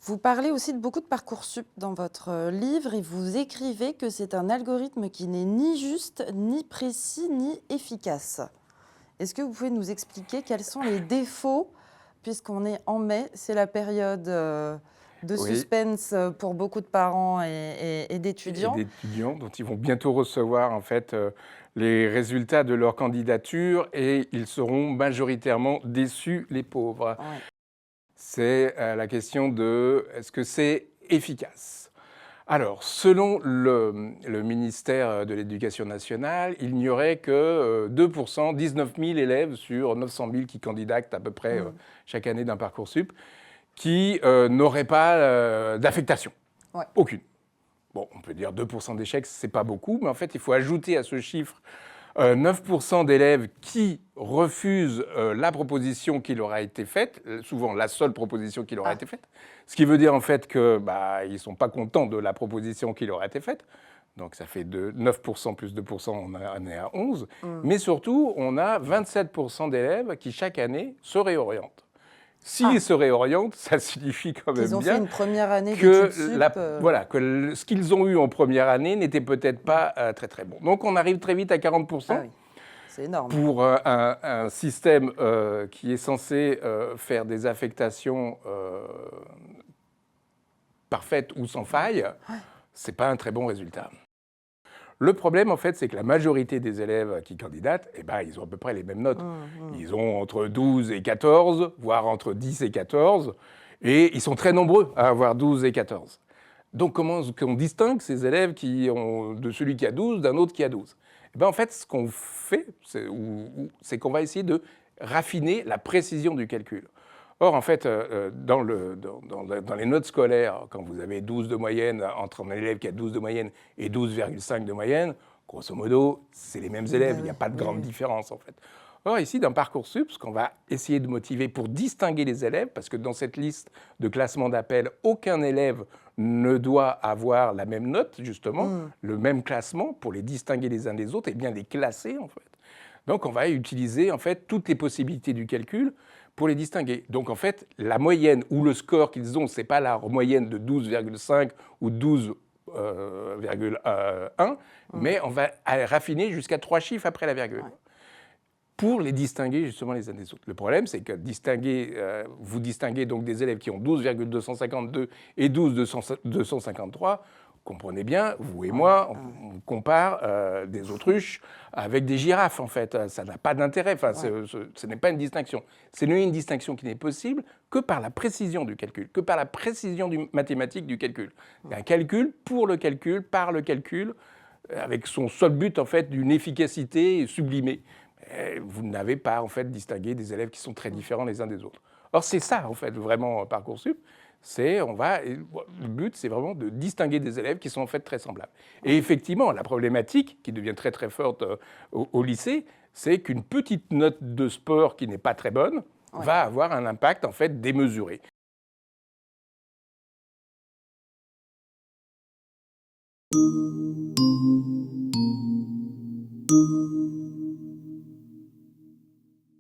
Vous parlez aussi de beaucoup de Parcoursup dans votre livre et vous écrivez que c'est un algorithme qui n'est ni juste, ni précis, ni efficace. Est-ce que vous pouvez nous expliquer quels sont les défauts, puisqu'on est en mai, c'est la période de Oui, suspense pour beaucoup de parents et et d'étudiants. d'étudiants dont ils vont bientôt recevoir en fait les résultats de leur candidature et ils seront majoritairement déçus, les pauvres. Ouais. C'est la question de est-ce que c'est efficace? Alors, selon le ministère de l'Éducation nationale, il n'y aurait que 2%, 19 000 élèves sur 900 000 qui candidatent à peu près Mm. chaque année d'un Parcoursup, qui n'auraient pas d'affectation. Ouais. Aucune. Bon, on peut dire 2% d'échecs, c'est pas beaucoup, mais en fait, il faut ajouter à ce chiffre 9% d'élèves qui refusent la proposition qui leur a été faite, souvent la seule proposition qui leur a Ah, été faite, ce qui veut dire en fait que ils ne sont pas contents de la proposition qui leur a été faite. Donc ça fait de 9% plus 2%, on est à 11. mm. Mais surtout, on a 27% d'élèves qui chaque année se réorientent. S'ils Ah, se réorientent, ça signifie quand qu'ils même ont fait bien une première année d'études que, sup. voilà, ce qu'ils ont eu en première année n'était peut-être Mm. pas très très bon. Donc on arrive très vite à Ah 40% oui, c'est énorme. pour un système qui est censé faire des affectations parfaites ou sans faille. C'est pas un très bon résultat. Le problème, en fait, c'est que la majorité des élèves qui candidatent, ils ont à peu près les mêmes notes. Mm, mm. Ils ont entre 12 et 14, voire entre 10 et 14, et ils sont très nombreux à avoir 12 et 14. Donc, comment on distingue ces élèves de celui qui a 12 d'un autre qui a 12? En fait, ce qu'on fait, c'est qu'on va essayer de raffiner la précision du calcul. Or, en fait, dans les notes scolaires, quand vous avez 12 de moyenne entre un élève qui a 12 de moyenne et 12,5 de moyenne, grosso modo, c'est les mêmes élèves, Ben il n'y a oui, pas de oui, grande oui. différence, en fait. Or, ici, dans Parcoursup, ce qu'on va essayer de motiver pour distinguer les élèves, parce que dans cette liste de classement d'appel, aucun élève ne doit avoir la même note, justement, Mm. le même classement, pour les distinguer les uns des autres et bien les classer, en fait. Donc, on va utiliser, en fait, toutes les possibilités du calcul pour les distinguer. Donc, en fait, la moyenne ou le score qu'ils ont, ce n'est pas la moyenne de 12,5 ou 12,1, Mm. mais on va raffiner jusqu'à 3 chiffres après la virgule Ouais. pour les distinguer justement les uns des autres. Le problème, c'est que vous distinguez donc des élèves qui ont 12,252 et 12,253. Comprenez bien, vous et Ouais. moi, Ah ouais. on compare des autruches avec des girafes, en fait. Ça n'a pas d'intérêt. Enfin, Ouais. ce n'est pas une distinction. C'est une distinction qui n'est possible que par la précision du calcul, que par la précision mathématique du calcul. Un calcul pour le calcul, par le calcul, avec son seul but, en fait, d'une efficacité sublimée. Vous n'avez pas, en fait, distingué des élèves qui sont très différents les uns des autres. Or, c'est ça, en fait, vraiment, Parcoursup. Le but, c'est vraiment de distinguer des élèves qui sont en fait très semblables. Et effectivement, la problématique qui devient très très forte au lycée, c'est qu'une petite note de sport qui n'est pas très bonne Ouais. va avoir un impact en fait démesuré.